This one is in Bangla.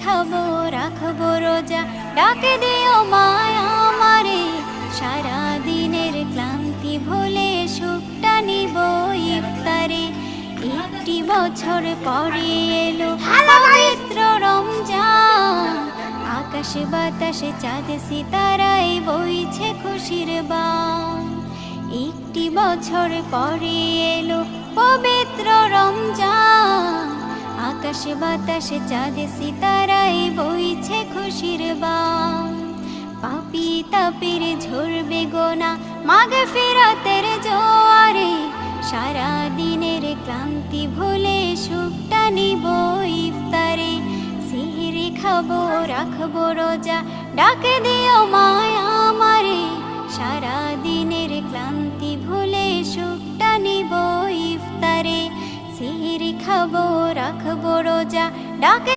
খাবো রাখবো রোজা, ডাকে দিও মায়া আমারে। সারা দিনের ক্লান্তি ভুলে সুখটা নিব ইফতারে। একটি বছর পরে এলো পবিত্র রমজান, আকাশে বাতাসে চাঁদ সিতারায় বইছে খুশির বান। একটি বছর পরে এলো পবিত্র রমজান, আকাশে বাতাসে চাঁদ সিতারায় বইছে খুশির বান। পাপী তাপের ঝরবে গোনা মাগফিরাতের জোয়ারে, সারা দিনের ক্লান্তি ভুলে সুখটা নিব ইফতারে। সিহরি খাবো রাখবো রোজা, ডাকে দিও মায়া আমারে। সারা দিনের ক্লান্তি ভুলে সুখটা নিব ইফতারে। সিহরি খাবো রাখবো রোজা, ডাকে